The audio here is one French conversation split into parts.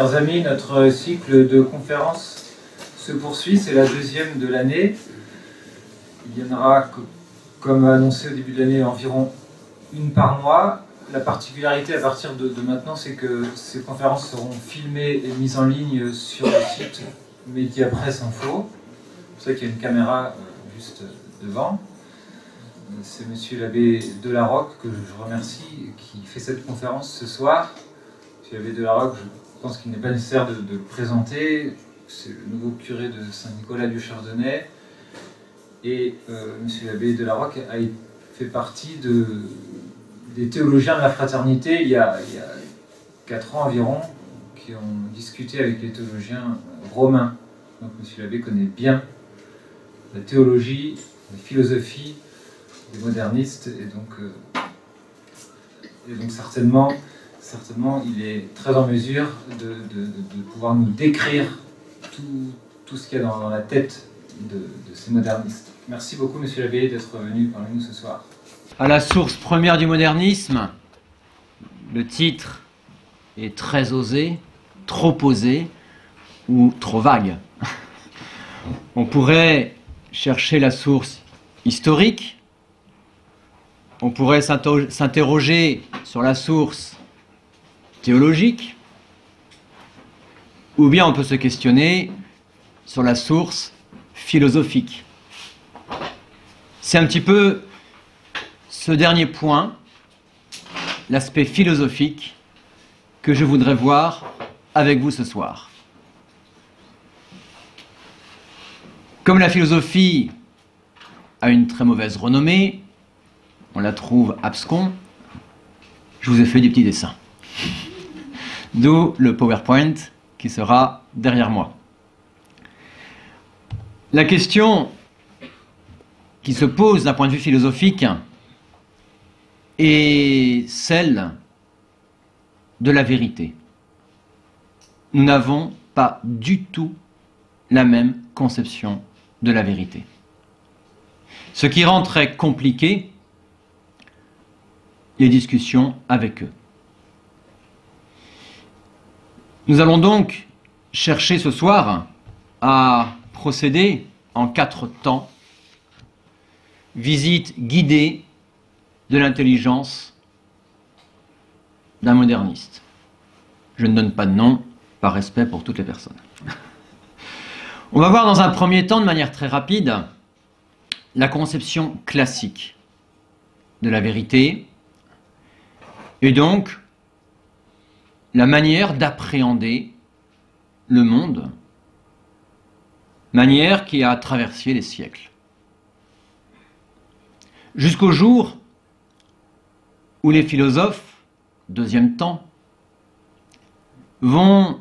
Chers amis, notre cycle de conférences se poursuit, c'est la deuxième de l'année. Il y en aura, comme annoncé au début de l'année, environ une par mois. La particularité à partir de maintenant, c'est que ces conférences seront filmées et mises en ligne sur le site Mediapresse Info. C'est pour ça qu'il y a une caméra juste devant. C'est monsieur l'abbé Delarocque, que je remercie, qui fait cette conférence ce soir. Monsieur l'abbé Delarocque, je pense qu'il n'est pas nécessaire de le présenter. C'est le nouveau curé de Saint-Nicolas du Chardonnay. Et monsieur l'abbé Delarocque fait partie des théologiens de la fraternité il y a 4 ans environ, qui ont discuté avec les théologiens romains. Donc monsieur l'abbé connaît bien la théologie, la philosophie des modernistes, et donc certainement il est très en mesure de pouvoir nous décrire tout ce qu'il y a dans la tête de ces modernistes. Merci beaucoup, monsieur l'abbé, d'être venu parmi nous ce soir. À la source première du modernisme, le titre est très osé, trop osé ou trop vague. On pourrait chercher la source historique, on pourrait s'interroger sur la source théologique, ou bien on peut se questionner sur la source philosophique. C'est un petit peu ce dernier point, l'aspect philosophique, que je voudrais voir avec vous ce soir. Comme la philosophie a une très mauvaise renommée, on la trouve abscon, je vous ai fait des petits dessins. D'où le PowerPoint qui sera derrière moi. La question qui se pose d'un point de vue philosophique est celle de la vérité. Nous n'avons pas du tout la même conception de la vérité. Ce qui rend très compliqué les discussions avec eux. Nous allons donc chercher ce soir à procéder en 4 temps. Visite guidée de l'intelligence d'un moderniste. Je ne donne pas de nom, par respect pour toutes les personnes. On va voir dans un premier temps, de manière très rapide, la conception classique de la vérité, et donc la manière d'appréhender le monde, manière qui a traversé les siècles. Jusqu'au jour où les philosophes, deuxième temps, vont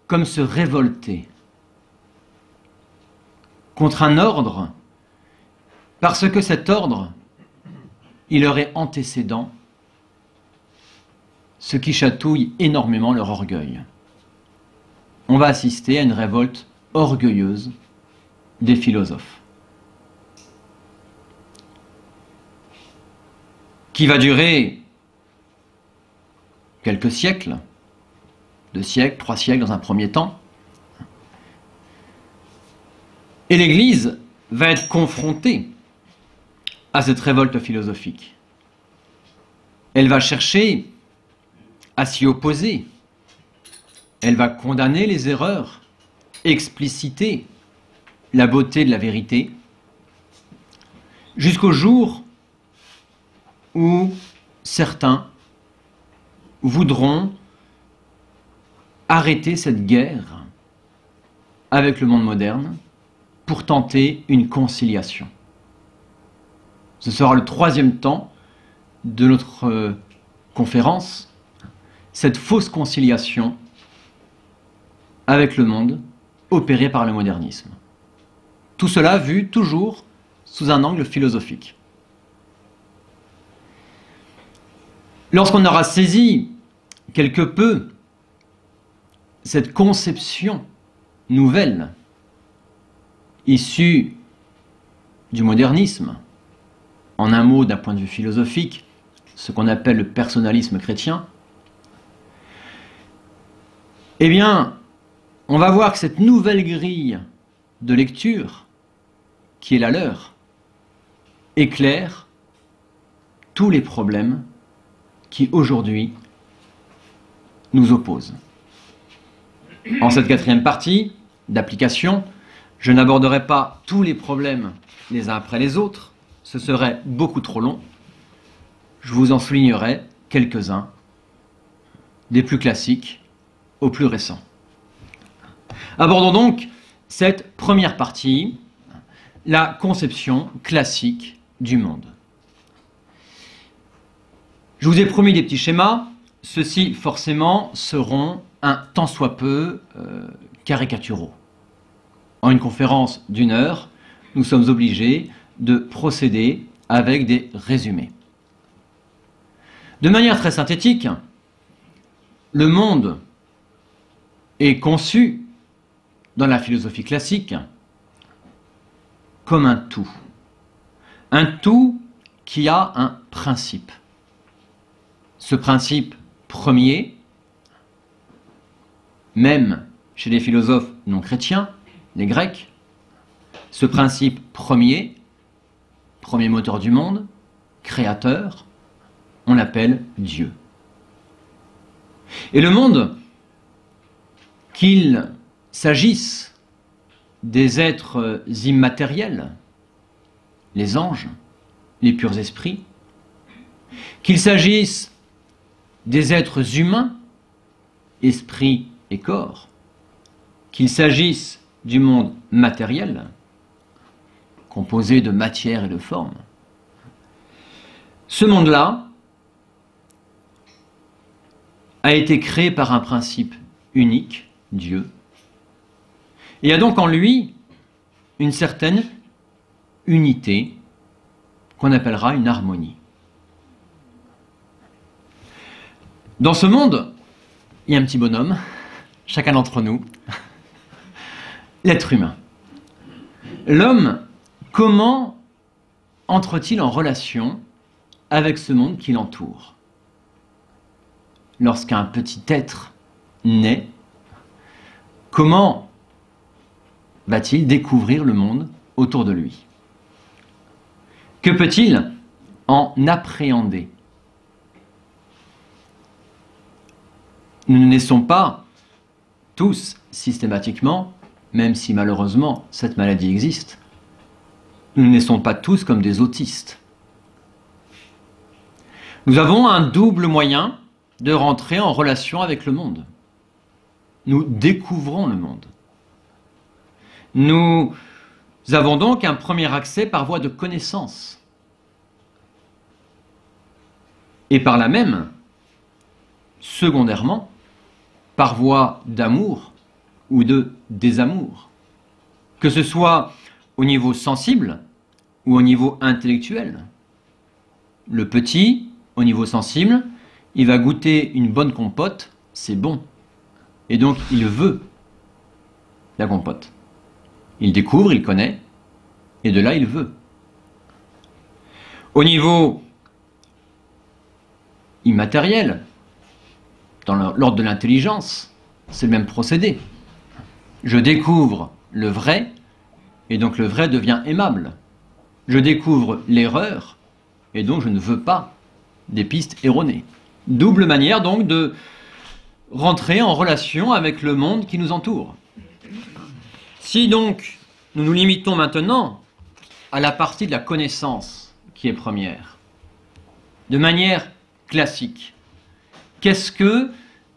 comme se révolter contre un ordre, parce que cet ordre, il leur est antécédent, ce qui chatouille énormément leur orgueil. On va assister à une révolte orgueilleuse des philosophes, qui va durer quelques siècles, 2 siècles, 3 siècles dans un premier temps. Et l'Église va être confrontée à cette révolte philosophique. Elle va chercher à s'y opposer. Elle va condamner les erreurs, expliciter la beauté de la vérité, jusqu'au jour où certains voudront arrêter cette guerre avec le monde moderne pour tenter une conciliation. Ce sera le 3e temps de notre conférence, cette fausse conciliation avec le monde opérée par le modernisme. Tout cela vu toujours sous un angle philosophique. Lorsqu'on aura saisi quelque peu cette conception nouvelle issue du modernisme, en un mot d'un point de vue philosophique, ce qu'on appelle le personnalisme chrétien, Eh bien, on va voir que cette nouvelle grille de lecture, qui est la leur, éclaire tous les problèmes qui aujourd'hui nous opposent. En cette quatrième partie d'application, je n'aborderai pas tous les problèmes les uns après les autres, ce serait beaucoup trop long. Je vous en soulignerai quelques-uns, des plus classiques aux plus récents. Abordons donc cette première partie, la conception classique du monde. Je vous ai promis des petits schémas, ceux-ci forcément seront un tant soit peu caricaturaux. En une conférence d'1 heure, nous sommes obligés de procéder avec des résumés. De manière très synthétique, le monde est conçu dans la philosophie classique comme un tout qui a un principe. Ce principe premier, même chez les philosophes non chrétiens, les Grecs, ce principe premier moteur du monde, créateur, on l'appelle Dieu. Et le monde, qu'il s'agisse des êtres immatériels, les anges, les purs esprits, qu'il s'agisse des êtres humains, esprit et corps, qu'il s'agisse du monde matériel, composé de matière et de forme, ce monde-là a été créé par un principe unique, Dieu, et a donc en lui une certaine unité qu'on appellera une harmonie. Dans ce monde, il y a un petit bonhomme, chacun d'entre nous, l'être humain. L'homme, comment entre-t-il en relation avec ce monde qui l'entoure? Lorsqu'un petit être naît, comment va-t-il découvrir le monde autour de lui? Que peut-il en appréhender? Nous ne naissons pas tous systématiquement, même si malheureusement cette maladie existe, nous ne naissons pas tous comme des autistes. Nous avons un double moyen de rentrer en relation avec le monde. Nous découvrons le monde. Nous avons donc un premier accès par voie de connaissance. Et par là même, secondairement, par voie d'amour ou de désamour, que ce soit au niveau sensible ou au niveau intellectuel. Le petit, au niveau sensible, il va goûter une bonne compote, c'est bon. Et donc il veut la compote. Il découvre, il connaît, et de là il veut. Au niveau immatériel, dans l'ordre de l'intelligence, c'est le même procédé. Je découvre le vrai, et donc le vrai devient aimable. Je découvre l'erreur, et donc je ne veux pas des pistes erronées. Double manière donc de rentrer en relation avec le monde qui nous entoure. Si donc nous nous limitons maintenant à la partie de la connaissance qui est première, de manière classique, qu'est-ce que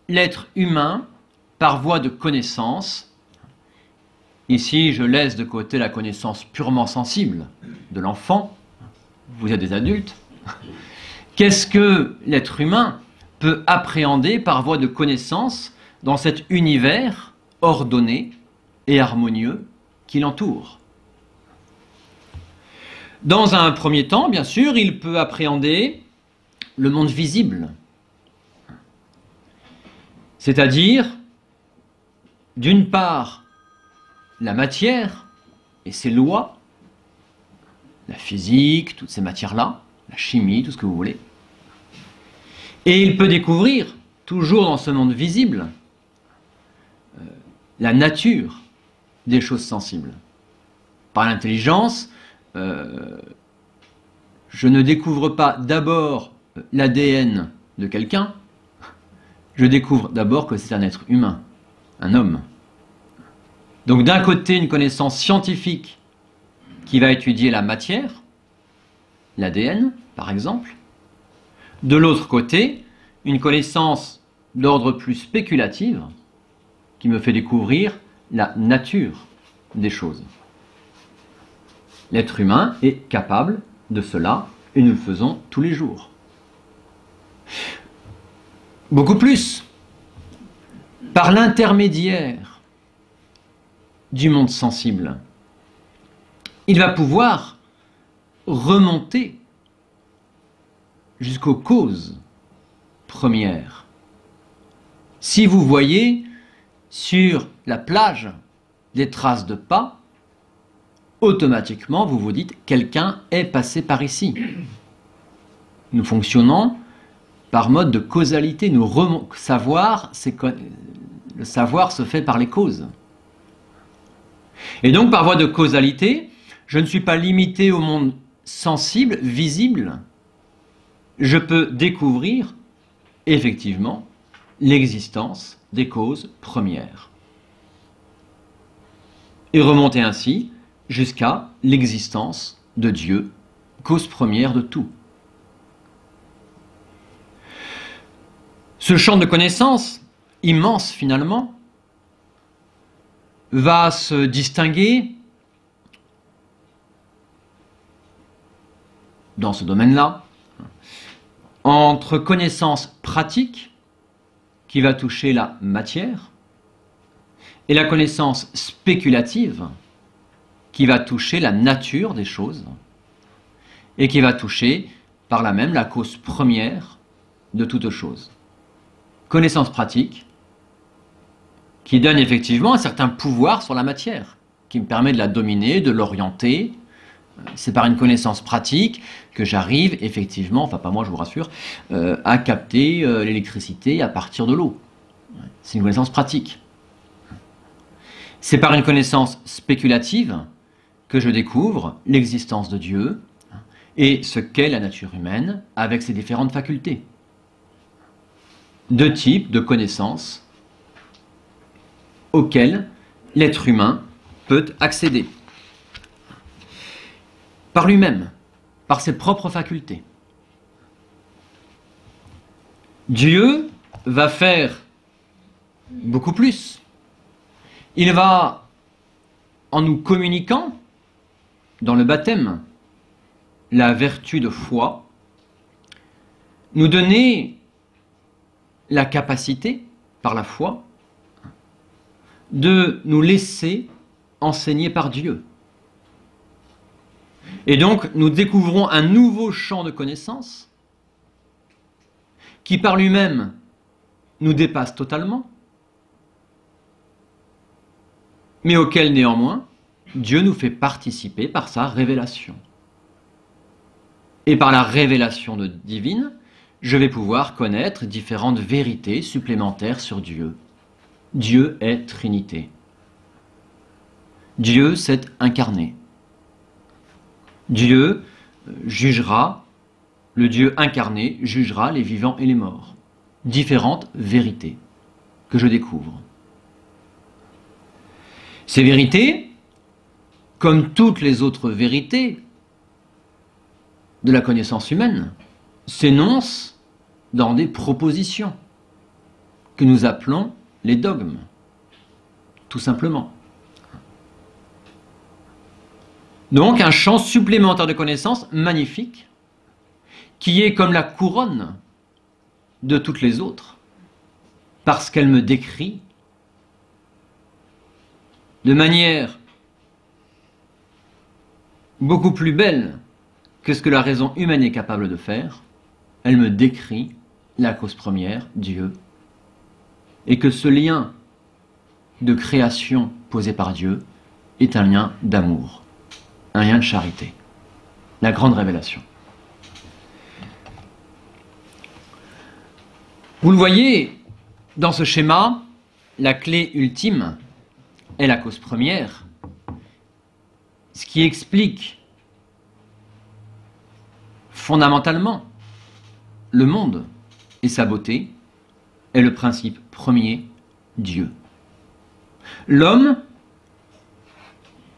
l'être humain par voie de connaissance? Ici, je laisse de côté la connaissance purement sensible de l'enfant, vous êtes des adultes. Qu'est-ce que l'être humain peut appréhender par voie de connaissance dans cet univers ordonné et harmonieux qui l'entoure? Dans un premier temps, bien sûr, il peut appréhender le monde visible, c'est-à-dire, d'une part, la matière et ses lois, la physique, toutes ces matières-là, la chimie, tout ce que vous voulez. Et il peut découvrir, toujours dans ce monde visible, la nature des choses sensibles. Par l'intelligence, je ne découvre pas d'abord l'ADN de quelqu'un, je découvre d'abord que c'est un être humain, un homme. Donc d'un côté, une connaissance scientifique qui va étudier la matière, l'ADN par exemple. De l'autre côté, une connaissance d'ordre plus spéculative qui me fait découvrir la nature des choses. L'être humain est capable de cela et nous le faisons tous les jours. Beaucoup plus, par l'intermédiaire du monde sensible, il va pouvoir remonter jusqu'aux causes premières. Si vous voyez sur la plage des traces de pas, automatiquement vous vous dites quelqu'un est passé par ici. Nous fonctionnons par mode de causalité. Le savoir se fait par les causes. Et donc par voie de causalité, je ne suis pas limité au monde sensible, visible. Je peux découvrir effectivement l'existence des causes premières. Et remonter ainsi jusqu'à l'existence de Dieu, cause première de tout. Ce champ de connaissances, immense finalement, va se distinguer dans ce domaine-là entre connaissance pratique qui va toucher la matière et la connaissance spéculative qui va toucher la nature des choses et qui va toucher par là même la cause première de toute chose. Connaissance pratique qui donne effectivement un certain pouvoir sur la matière, qui me permet de la dominer, de l'orienter. C'est par une connaissance pratique que j'arrive effectivement, enfin pas moi je vous rassure, à capter l'électricité à partir de l'eau. C'est une connaissance pratique. C'est par une connaissance spéculative que je découvre l'existence de Dieu et ce qu'est la nature humaine avec ses différentes facultés. Deux types de connaissances auxquelles l'être humain peut accéder. Par lui-même, par ses propres facultés. Dieu va faire beaucoup plus. Il va, en nous communiquant dans le baptême la vertu de foi, nous donner la capacité, par la foi, de nous laisser enseigner par Dieu. Et donc, nous découvrons un nouveau champ de connaissances qui, par lui-même, nous dépasse totalement, mais auquel, néanmoins, Dieu nous fait participer par sa révélation. Et par la révélation divine, je vais pouvoir connaître différentes vérités supplémentaires sur Dieu. Dieu est Trinité. Dieu s'est incarné. Dieu jugera, le Dieu incarné jugera les vivants et les morts. Différentes vérités que je découvre. Ces vérités, comme toutes les autres vérités de la connaissance humaine, s'énoncent dans des propositions que nous appelons les dogmes, tout simplement. Donc un champ supplémentaire de connaissances magnifique, qui est comme la couronne de toutes les autres, parce qu'elle me décrit de manière beaucoup plus belle que ce que la raison humaine est capable de faire. Elle me décrit la cause première, Dieu, et que ce lien de création posé par Dieu est un lien d'amour, un lien de charité, la grande révélation. Vous le voyez, dans ce schéma, la clé ultime est la cause première, ce qui explique fondamentalement le monde et sa beauté, est le principe premier, Dieu. L'homme,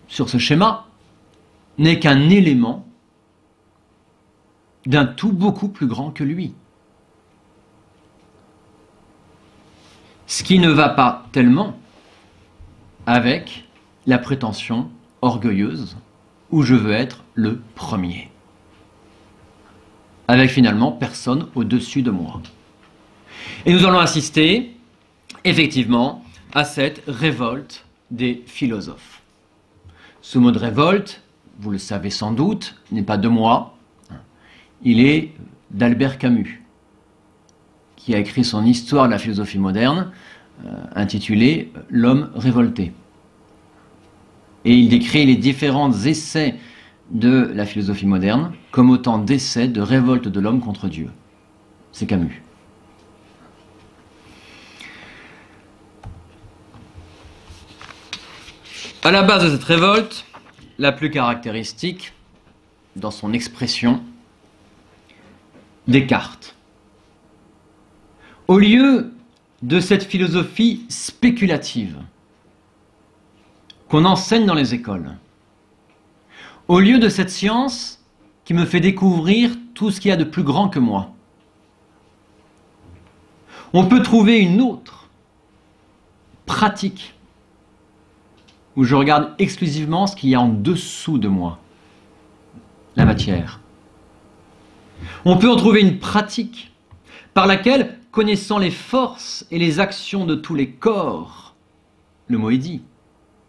sur ce schéma, n'est qu'un élément d'un tout beaucoup plus grand que lui. Ce qui ne va pas tellement avec la prétention orgueilleuse où je veux être le premier. Avec finalement personne au-dessus de moi. Et nous allons assister, effectivement, à cette révolte des philosophes. Ce mot de révolte, vous le savez sans doute, n'est pas de moi, il est d'Albert Camus, qui a écrit son histoire de la philosophie moderne, intitulée « L'homme révolté ». Et il décrit les différents essais de la philosophie moderne comme autant d'essais de révolte de l'homme contre Dieu. C'est Camus. À la base de cette révolte, la plus caractéristique, dans son expression, Descartes. Au lieu de cette philosophie spéculative qu'on enseigne dans les écoles, au lieu de cette science qui me fait découvrir tout ce qu'il y a de plus grand que moi, on peut trouver une autre pratique où je regarde exclusivement ce qu'il y a en dessous de moi, la matière. On peut en trouver une pratique par laquelle, connaissant les forces et les actions de tous les corps, le mot est dit,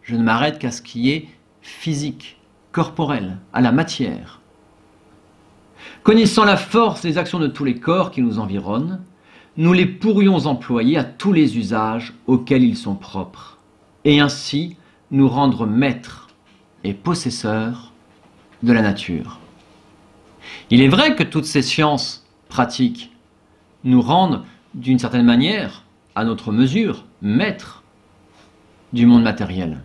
je ne m'arrête qu'à ce qui est physique, corporel, à la matière. Connaissant la force et les actions de tous les corps qui nous environnent, nous les pourrions employer à tous les usages auxquels ils sont propres, et ainsi nous rendre maîtres et possesseurs de la nature. Il est vrai que toutes ces sciences pratiques nous rendent, d'une certaine manière, à notre mesure, maîtres du monde matériel.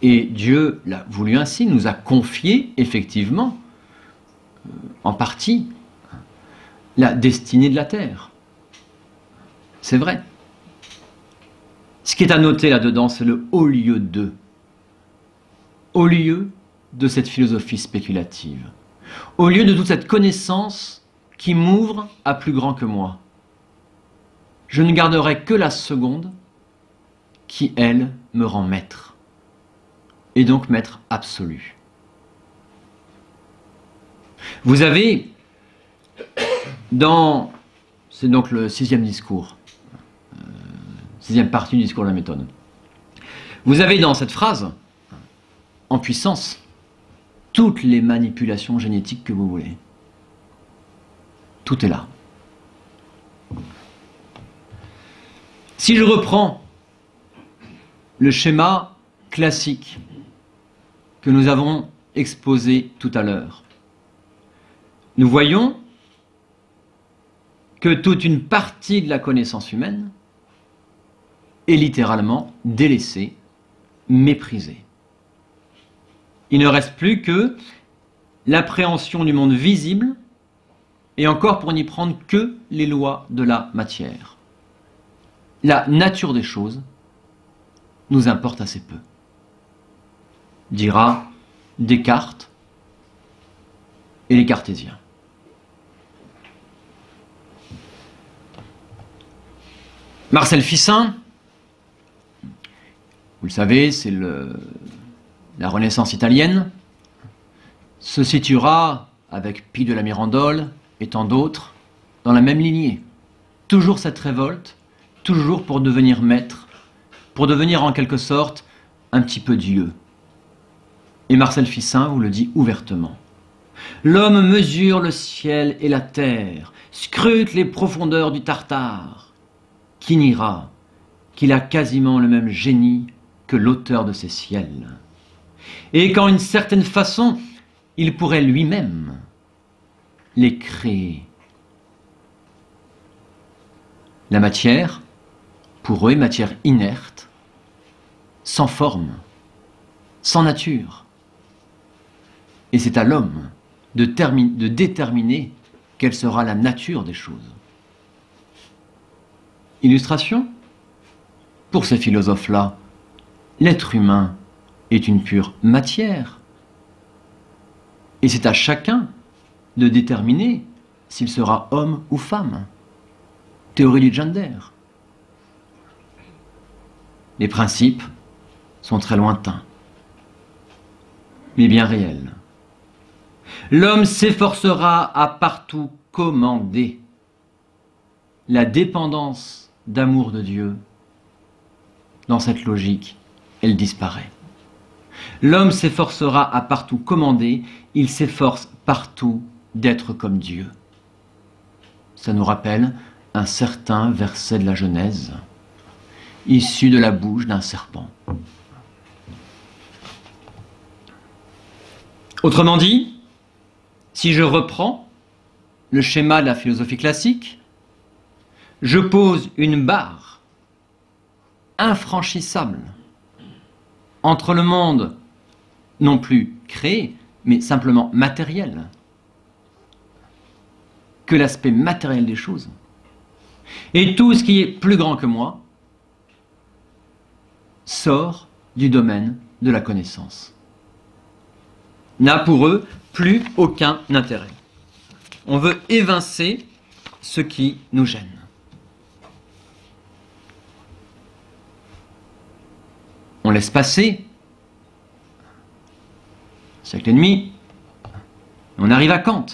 Et Dieu l'a voulu ainsi, nous a confié, effectivement, en partie, la destinée de la terre. C'est vrai. Ce qui est à noter là-dedans, c'est le au lieu de. Au lieu de cette philosophie spéculative. Au lieu de toute cette connaissance qui m'ouvre à plus grand que moi. Je ne garderai que la seconde qui, elle, me rend maître. Et donc maître absolu. Vous avez, c'est donc le 6e discours, 6e partie du discours de la méthode. Vous avez dans cette phrase, en puissance, toutes les manipulations génétiques que vous voulez. Tout est là. Si je reprends le schéma classique que nous avons exposé tout à l'heure, nous voyons que toute une partie de la connaissance humaine est littéralement délaissée, méprisée. Il ne reste plus que l'appréhension du monde visible, et encore pour n'y prendre que les lois de la matière. La nature des choses nous importe assez peu, dira Descartes et les cartésiens. Marcel Fissin, vous le savez, c'est la Renaissance italienne, se situera avec Pie de la Mirandole et tant d'autres dans la même lignée. Toujours cette révolte, toujours pour devenir maître, pour devenir en quelque sorte un petit peu Dieu. Et Marcel Fissin vous le dit ouvertement. L'homme mesure le ciel et la terre, scrute les profondeurs du Tartare. Qui n'ira qu'il a quasiment le même génie que l'auteur de ces ciels, et qu'en une certaine façon, il pourrait lui-même les créer. La matière, pour eux, une matière inerte, sans forme, sans nature. Et c'est à l'homme de déterminer quelle sera la nature des choses. Illustration? Pour ces philosophes-là, l'être humain est une pure matière. Et c'est à chacun de déterminer s'il sera homme ou femme. Théorie du gender. Les principes sont très lointains, mais bien réels. L'homme s'efforcera à partout commander la dépendance d'amour de Dieu. Dans cette logique, elle disparaît. L'homme s'efforcera à partout commander, il s'efforce partout d'être comme Dieu. Ça nous rappelle un certain verset de la Genèse, issu de la bouche d'un serpent. Autrement dit, si je reprends le schéma de la philosophie classique, je pose une barre infranchissable entre le monde non plus créé, mais simplement matériel, que l'aspect matériel des choses, et tout ce qui est plus grand que moi sort du domaine de la connaissance. N'a pour eux plus aucun intérêt. On veut évincer ce qui nous gêne. On laisse passer siècle et demi, on arrive à Kant,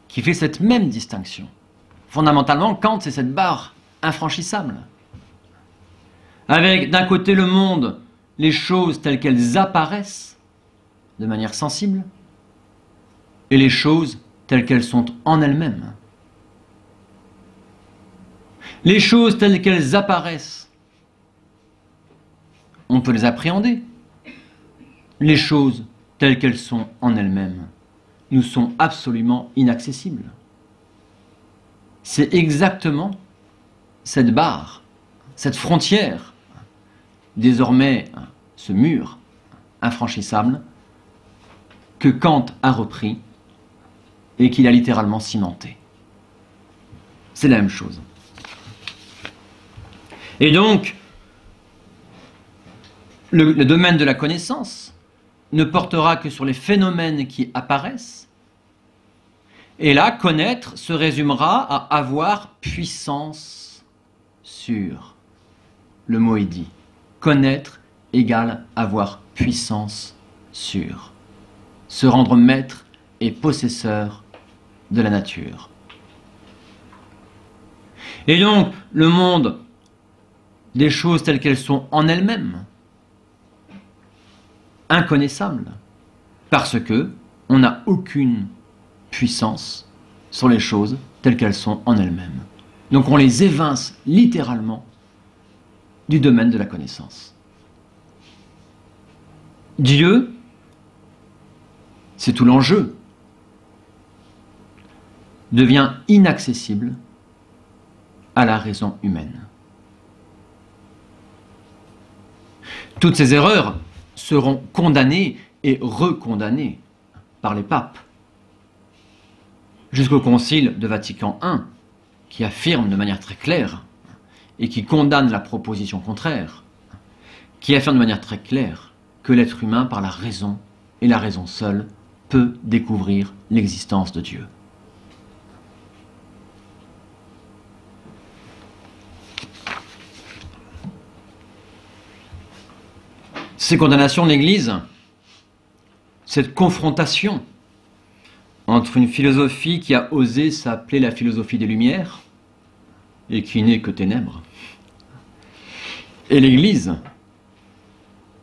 qui fait cette même distinction. Fondamentalement, Kant, c'est cette barre infranchissable. Avec d'un côté le monde, les choses telles qu'elles apparaissent de manière sensible, et les choses telles qu'elles sont en elles-mêmes. Les choses telles qu'elles apparaissent, on peut les appréhender. Les choses telles qu'elles sont en elles-mêmes nous sont absolument inaccessibles. C'est exactement cette barre, cette frontière, désormais ce mur infranchissable, que Kant a repris et qu'il a littéralement cimenté. C'est la même chose. Et donc, le domaine de la connaissance ne portera que sur les phénomènes qui apparaissent. Et là, connaître se résumera à avoir puissance sur. Le mot est dit. Connaître égale avoir puissance sur. Se rendre maître et possesseur de la nature. Et donc, le monde des choses telles qu'elles sont en elles-mêmes, inconnaissables, parce que on n'a aucune puissance sur les choses telles qu'elles sont en elles-mêmes. Donc on les évince littéralement du domaine de la connaissance. Dieu, c'est tout l'enjeu, devient inaccessible à la raison humaine. Toutes ces erreurs seront condamnées et recondamnées par les papes, jusqu'au Concile de Vatican I, qui affirme de manière très claire et qui condamne la proposition contraire, qui affirme de manière très claire que l'être humain, par la raison et la raison seule, peut découvrir l'existence de Dieu. Ces condamnations de l'Église, cette confrontation entre une philosophie qui a osé s'appeler la philosophie des Lumières et qui n'est que ténèbres, et l'Église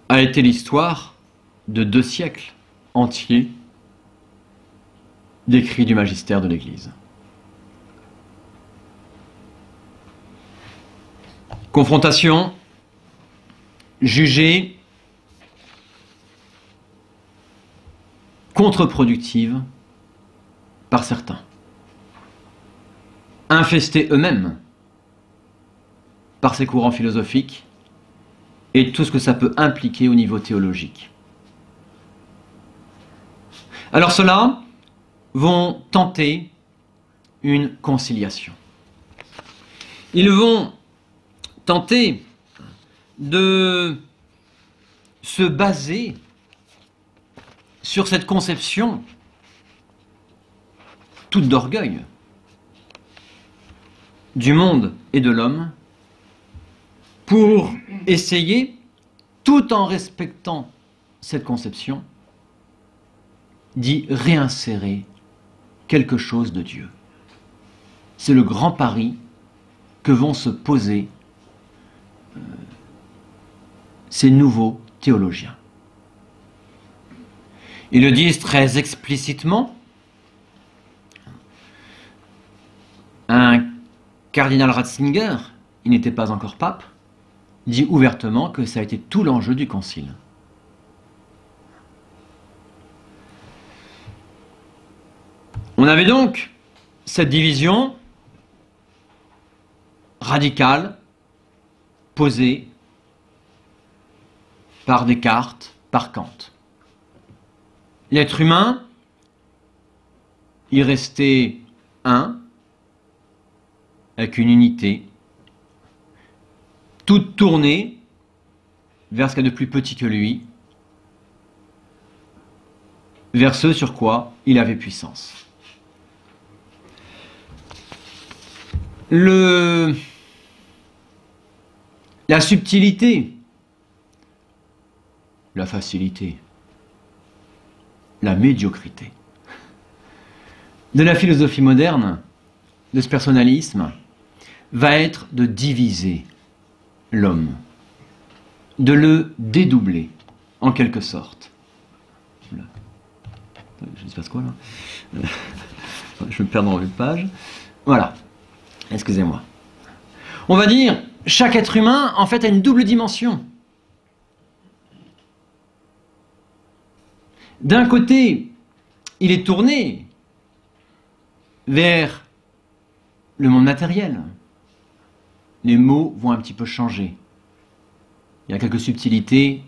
a été l'histoire de 2 siècles entiers d'écrits du magistère de l'Église. Confrontation jugée contre-productive par certains, infestés eux-mêmes par ces courants philosophiques et tout ce que ça peut impliquer au niveau théologique. Alors ceux-là vont tenter une conciliation. Ils vont tenter de se baser sur cette conception toute d'orgueil du monde et de l'homme pour essayer, tout en respectant cette conception, d'y réinsérer quelque chose de Dieu. C'est le grand pari que vont se poser ces nouveaux théologiens. Ils le disent très explicitement. Un cardinal Ratzinger, il n'était pas encore pape, dit ouvertement que ça a été tout l'enjeu du concile. On avait donc cette division radicale posée par Descartes, par Kant. L'être humain, il restait un, avec une unité, toute tournée vers ce qu'il y a de plus petit que lui, vers ce sur quoi il avait puissance. La subtilité, la facilité, la médiocrité de la philosophie moderne, de ce personnalisme, va être de diviser l'homme, de le dédoubler, en quelque sorte. Là. Je se passe quoi là? Je me perds dans une page. Voilà. Excusez-moi. On va dire, chaque être humain, en fait, a une double dimension. D'un côté, il est tourné vers le monde matériel. Les mots vont un petit peu changer. Il y a quelques subtilités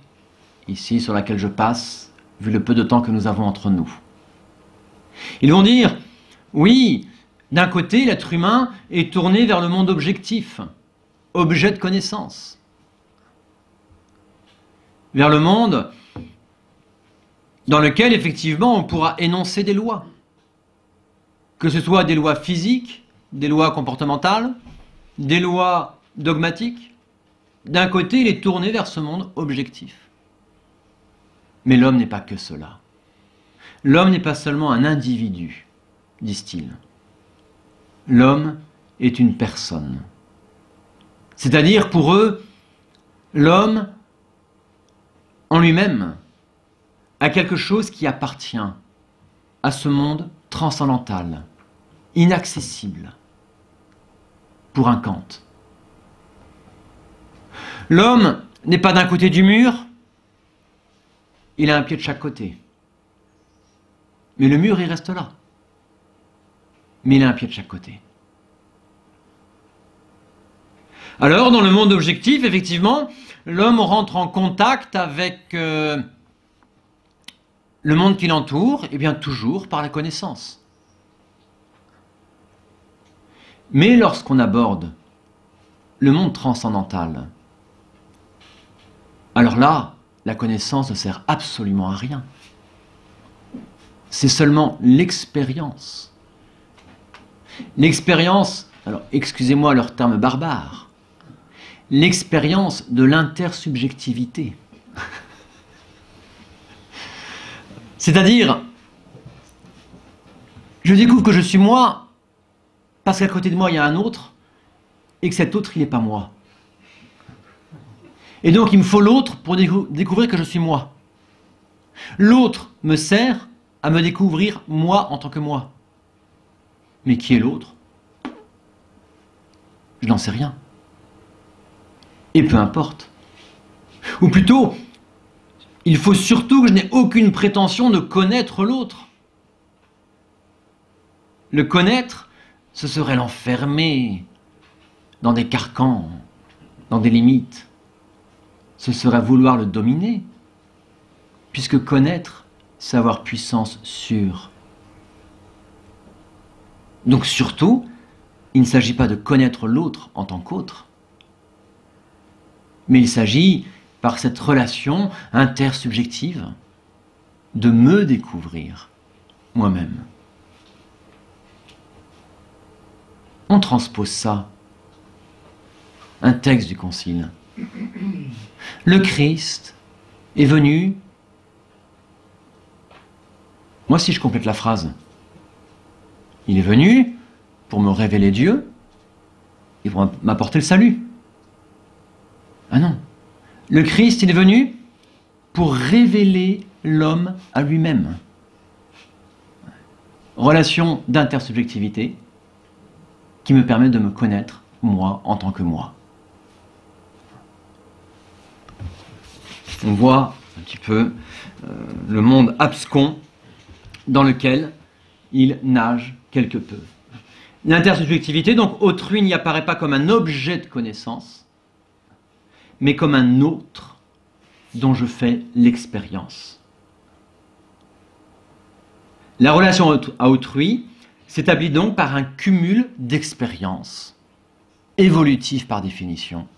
ici sur lesquelles je passe, vu le peu de temps que nous avons entre nous. Ils vont dire, oui, d'un côté, l'être humain est tourné vers le monde objectif, objet de connaissance. Vers le monde dans lequel, effectivement, on pourra énoncer des lois. Que ce soit des lois physiques, des lois comportementales, des lois dogmatiques. D'un côté, il est tourné vers ce monde objectif. Mais l'homme n'est pas que cela. L'homme n'est pas seulement un individu, disent-ils. L'homme est une personne. C'est-à-dire, pour eux, l'homme, en lui-même, a quelque chose qui appartient à ce monde transcendantal, inaccessible, pour un Kant. L'homme n'est pas d'un côté du mur, il a un pied de chaque côté. Mais le mur, il reste là. Mais il a un pied de chaque côté. Alors, dans le monde objectif, effectivement, l'homme rentre en contact avec le monde qui l'entoure, et bien toujours par la connaissance. Mais lorsqu'on aborde le monde transcendantal, alors là, la connaissance ne sert absolument à rien. C'est seulement l'expérience. L'expérience, alors excusez-moi leur terme barbare, l'expérience de l'intersubjectivité. C'est-à-dire, je découvre que je suis moi parce qu'à côté de moi il y a un autre et que cet autre il n'est pas moi. Et donc il me faut l'autre pour découvrir que je suis moi. L'autre me sert à me découvrir moi en tant que moi. Mais qui est l'autre? Je n'en sais rien. Et peu importe. Ou plutôt, il faut surtout que je n'ai aucune prétention de connaître l'autre. Le connaître, ce serait l'enfermer dans des carcans dans des limites, ce serait vouloir le dominer, puisque connaître, c'est avoir puissance sur. Donc surtout, il ne s'agit pas de connaître l'autre en tant qu'autre, mais il s'agit, par cette relation intersubjective, de me découvrir moi-même. On transpose ça. Un texte du Concile. Le Christ est venu. Moi, si je complète la phrase, il est venu pour me révéler Dieu et pour m'apporter le salut. Ah non. Le Christ, il est venu pour révéler l'homme à lui-même. Relation d'intersubjectivité qui me permet de me connaître, moi, en tant que moi. On voit un petit peu le monde abscon dans lequel il nage quelque peu. L'intersubjectivité, donc autrui n'y apparaît pas comme un objet de connaissance, mais comme un autre dont je fais l'expérience. La relation à autrui s'établit donc par un cumul d'expériences, évolutives par définition,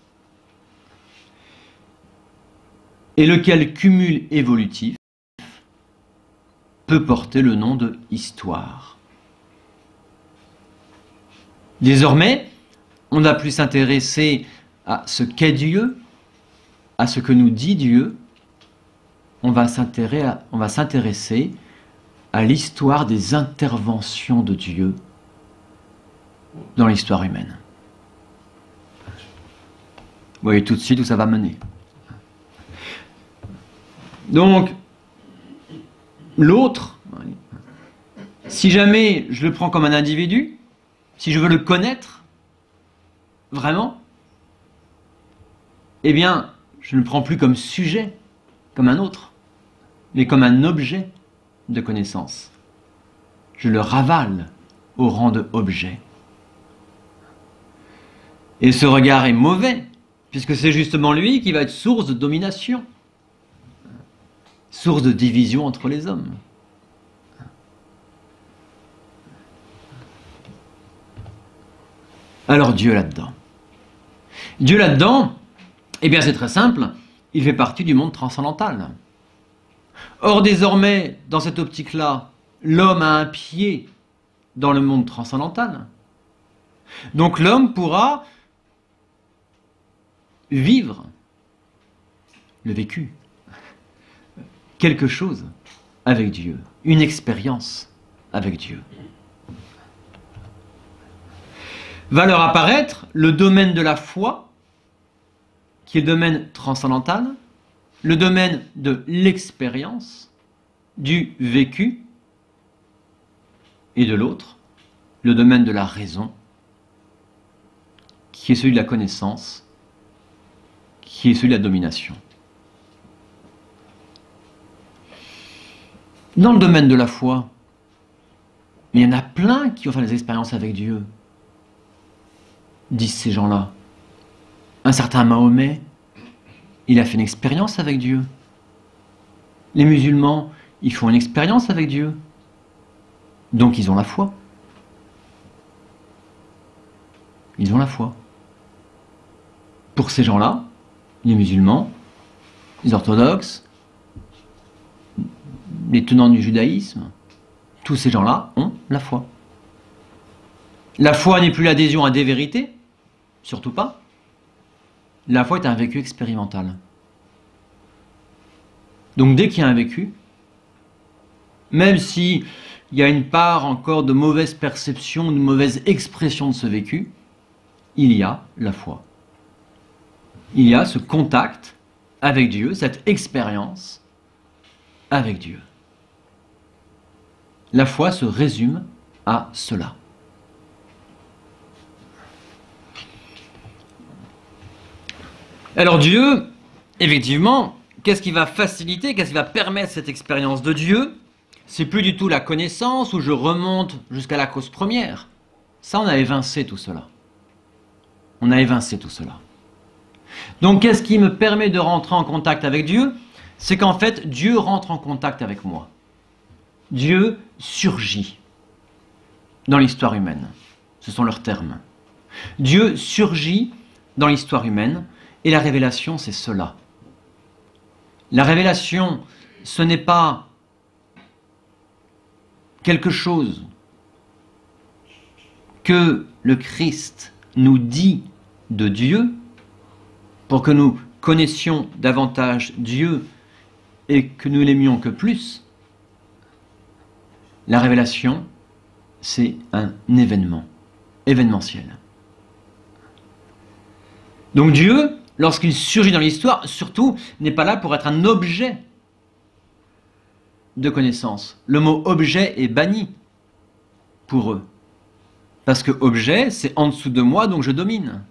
et lequel cumul évolutif peut porter le nom de histoire. Désormais, on n'a plus s'intéresser à ce qu'est Dieu, à ce que nous dit Dieu, on va s'intéresser à l'histoire des interventions de Dieu dans l'histoire humaine. Vous voyez tout de suite où ça va mener. Donc, l'autre, si jamais je le prends comme un individu, si je veux le connaître, vraiment, eh bien, je ne le prends plus comme sujet, comme un autre, mais comme un objet de connaissance. Je le ravale au rang de objet. Et ce regard est mauvais, puisque c'est justement lui qui va être source de domination, source de division entre les hommes. Alors Dieu là-dedans. Dieu là-dedans, eh bien c'est très simple, il fait partie du monde transcendantal. Or désormais, dans cette optique-là, l'homme a un pied dans le monde transcendantal. Donc l'homme pourra vivre le vécu, quelque chose avec Dieu, une expérience avec Dieu. Va leur apparaître le domaine de la foi, qui est le domaine transcendantal, le domaine de l'expérience, du vécu, et de l'autre, le domaine de la raison, qui est celui de la connaissance, qui est celui de la domination. Dans le domaine de la foi, il y en a plein qui ont fait des expériences avec Dieu, disent ces gens-là. Un certain Mahomet, il a fait une expérience avec Dieu. Les musulmans, ils font une expérience avec Dieu. Donc ils ont la foi. Ils ont la foi. Pour ces gens-là, les musulmans, les orthodoxes, les tenants du judaïsme, tous ces gens-là ont la foi. La foi n'est plus l'adhésion à des vérités, surtout pas. La foi est un vécu expérimental. Donc dès qu'il y a un vécu, même s'il y a une part encore de mauvaise perception, de mauvaise expression de ce vécu, il y a la foi. Il y a ce contact avec Dieu, cette expérience avec Dieu. La foi se résume à cela. Alors Dieu, effectivement, qu'est-ce qui va faciliter, qu'est-ce qui va permettre cette expérience de Dieu? C'est plus du tout la connaissance où je remonte jusqu'à la cause première. Ça, on a évincé tout cela. On a évincé tout cela. Donc qu'est-ce qui me permet de rentrer en contact avec Dieu? C'est qu'en fait, Dieu rentre en contact avec moi. Dieu surgit dans l'histoire humaine. Ce sont leurs termes. Dieu surgit dans l'histoire humaine et la révélation, c'est cela. La révélation, ce n'est pas quelque chose que le Christ nous dit de Dieu pour que nous connaissions davantage Dieu et que nous l'aimions que plus. La révélation, c'est un événement, événementiel. Donc Dieu, lorsqu'il surgit dans l'histoire, surtout, n'est pas là pour être un objet de connaissance. Le mot objet est banni pour eux. Parce que objet, c'est en dessous de moi, donc je domine.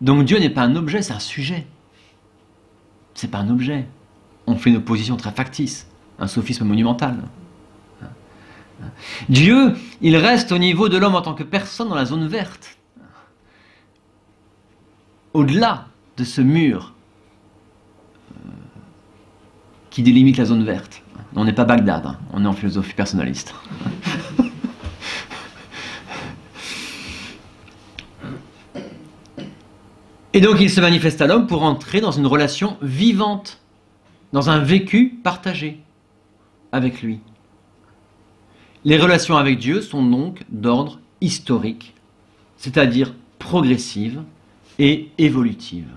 Donc Dieu n'est pas un objet, c'est un sujet. C'est pas un objet. On fait une opposition très factice, un sophisme monumental. Dieu, il reste au niveau de l'homme en tant que personne dans la zone verte. Au-delà de ce mur qui délimite la zone verte. On n'est pas Bagdad, hein. On est en philosophie personnaliste. Et donc il se manifeste à l'homme pour entrer dans une relation vivante, dans un vécu partagé avec lui. Les relations avec Dieu sont donc d'ordre historique, c'est-à-dire progressive et évolutive.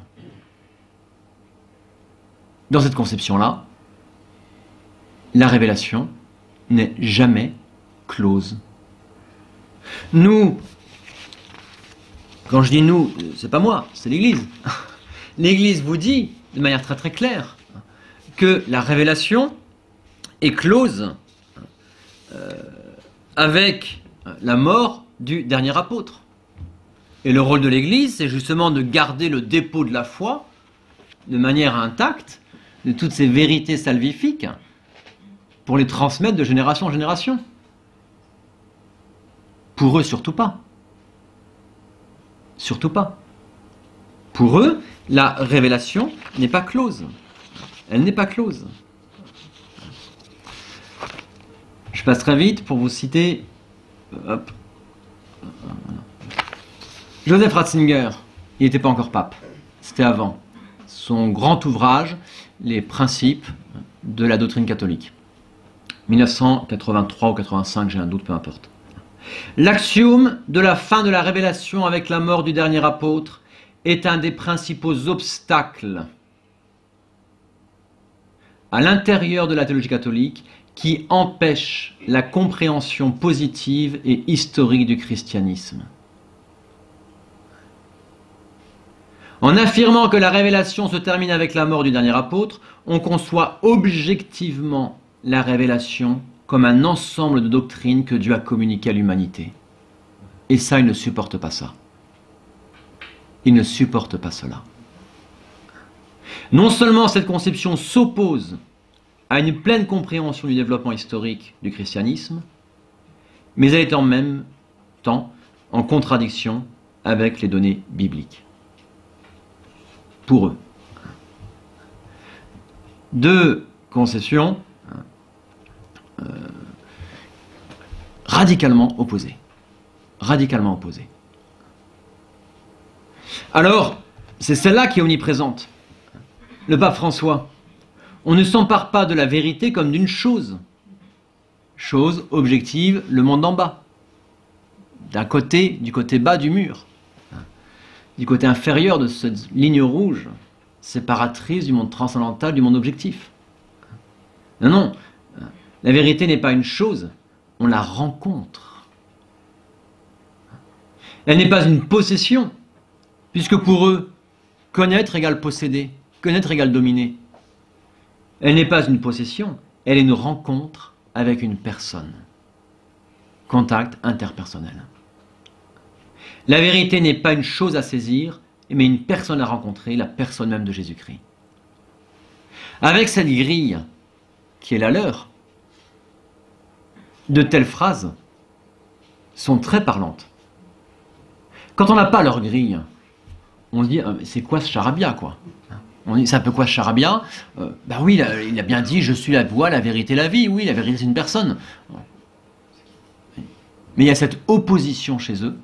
Dans cette conception-là, la révélation n'est jamais close. Nous, quand je dis nous, c'est pas moi, c'est l'Église. L'Église vous dit, de manière très très claire, que la révélation est close avec la mort du dernier apôtre. Et le rôle de l'Église, c'est justement de garder le dépôt de la foi de manière intacte, de toutes ces vérités salvifiques, pour les transmettre de génération en génération. Pour eux, surtout pas. Surtout pas. Pour eux, la révélation n'est pas close. Elle n'est pas close. Je passe très vite pour vous citer... Hop. Joseph Ratzinger, il n'était pas encore pape, c'était avant. Son grand ouvrage, Les principes de la doctrine catholique. 1983 ou 85, j'ai un doute, peu importe. L'axiome de la fin de la révélation avec la mort du dernier apôtre est un des principaux obstacles à l'intérieur de la théologie catholique qui empêche la compréhension positive et historique du christianisme. En affirmant que la révélation se termine avec la mort du dernier apôtre, on conçoit objectivement la révélation comme un ensemble de doctrines que Dieu a communiquées à l'humanité. Et ça, il ne supporte pas ça. Il ne supporte pas cela. Non seulement cette conception s'oppose à une pleine compréhension du développement historique du christianisme, mais elle est en même temps en contradiction avec les données bibliques. Pour eux. Deux conceptions radicalement opposées. Radicalement opposées. Alors, c'est celle-là qui est omniprésente. Le pape François, on ne s'empare pas de la vérité comme d'une chose. Chose objective, le monde d'en bas. D'un côté, du côté bas du mur. Du côté inférieur de cette ligne rouge, séparatrice du monde transcendantal, du monde objectif. Non, non, la vérité n'est pas une chose, on la rencontre. Elle n'est pas une possession, puisque pour eux, connaître égale posséder, connaître égale dominer. Elle n'est pas une possession, elle est une rencontre avec une personne. Contact interpersonnel. La vérité n'est pas une chose à saisir, mais une personne à rencontrer, la personne même de Jésus-Christ. Avec cette grille, qui est la leur, de telles phrases sont très parlantes. Quand on n'a pas leur grille, on se dit, c'est quoi ce charabia, quoi? On dit, c'est un peu quoi ce charabia? Ben oui, il a bien dit, je suis la voie, la vérité, la vie. Oui, la vérité, c'est une personne. Mais il y a cette opposition chez eux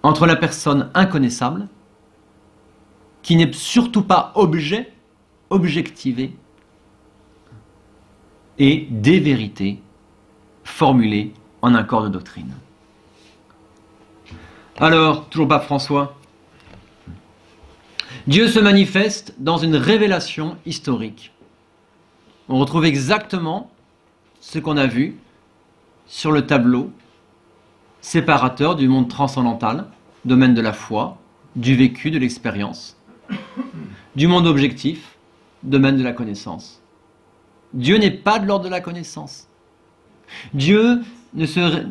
entre la personne inconnaissable, qui n'est surtout pas objectivée, et des vérités formulées en un corps de doctrine. Alors, toujours pas François, Dieu se manifeste dans une révélation historique. On retrouve exactement ce qu'on a vu sur le tableau séparateur du monde transcendantal, domaine de la foi, du vécu, de l'expérience, du monde objectif, domaine de la connaissance. Dieu n'est pas de l'ordre de la connaissance. Dieu ne se...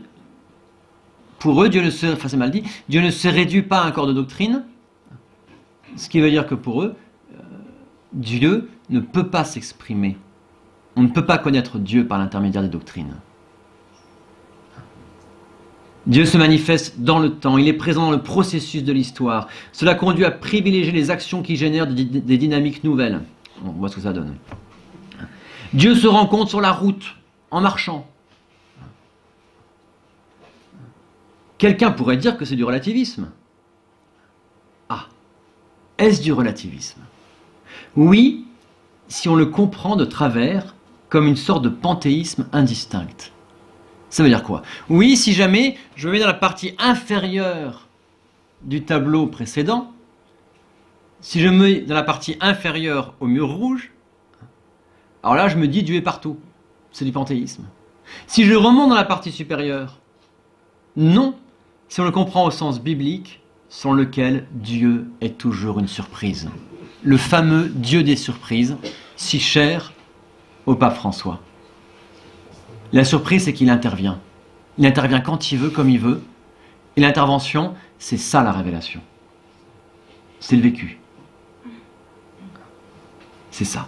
Pour eux, Dieu ne se... Enfin, c'est mal dit. Dieu ne se réduit pas à un corps de doctrine, ce qui veut dire que pour eux, Dieu ne peut pas s'exprimer. On ne peut pas connaître Dieu par l'intermédiaire des doctrines. Dieu se manifeste dans le temps, il est présent dans le processus de l'histoire. Cela conduit à privilégier les actions qui génèrent des dynamiques nouvelles. On voit ce que ça donne. Dieu se rencontre sur la route, en marchant. Quelqu'un pourrait dire que c'est du relativisme. Ah, est-ce du relativisme? Oui, si on le comprend de travers comme une sorte de panthéisme indistinct. Ça veut dire quoi? Oui, si jamais je me mets dans la partie inférieure du tableau précédent, si je me mets dans la partie inférieure au mur rouge, alors là je me dis Dieu est partout. C'est du panthéisme. Si je remonte dans la partie supérieure, non, si on le comprend au sens biblique, selon lequel Dieu est toujours une surprise. Le fameux Dieu des surprises, si cher au pape François. La surprise, c'est qu'il intervient. Il intervient quand il veut, comme il veut. Et l'intervention, c'est ça la révélation. C'est le vécu. C'est ça.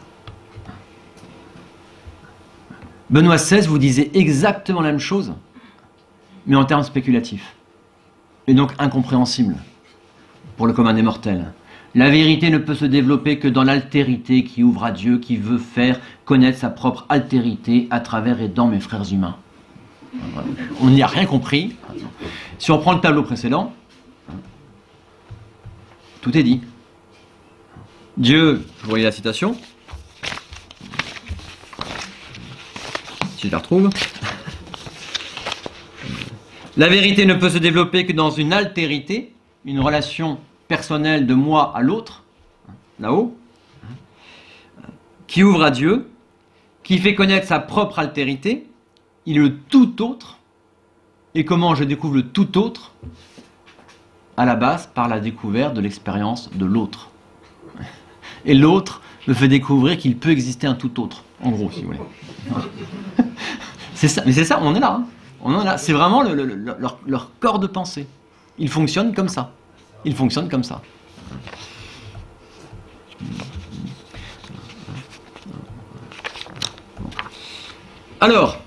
Benoît XVI vous disait exactement la même chose, mais en termes spéculatifs. Et donc incompréhensible pour le commun des mortels. La vérité ne peut se développer que dans l'altérité qui ouvre à Dieu, qui veut faire connaître sa propre altérité à travers et dans mes frères humains. On n'y a rien compris. Si on prend le tableau précédent, tout est dit. Dieu, vous voyez la citation, si je la retrouve. La vérité ne peut se développer que dans une altérité, une relation personnelle de moi à l'autre, là-haut, qui ouvre à Dieu, qui fait connaître sa propre altérité, il est le tout autre. Et comment je découvre le tout autre? À la base, par la découverte de l'expérience de l'autre. Et l'autre me fait découvrir qu'il peut exister un tout autre, en gros, si vous voulez. C'est ça, mais c'est ça, on est là. Hein. On en est là. C'est vraiment leur corps de pensée. Ils fonctionnent comme ça. Ils fonctionnent comme ça. Alors,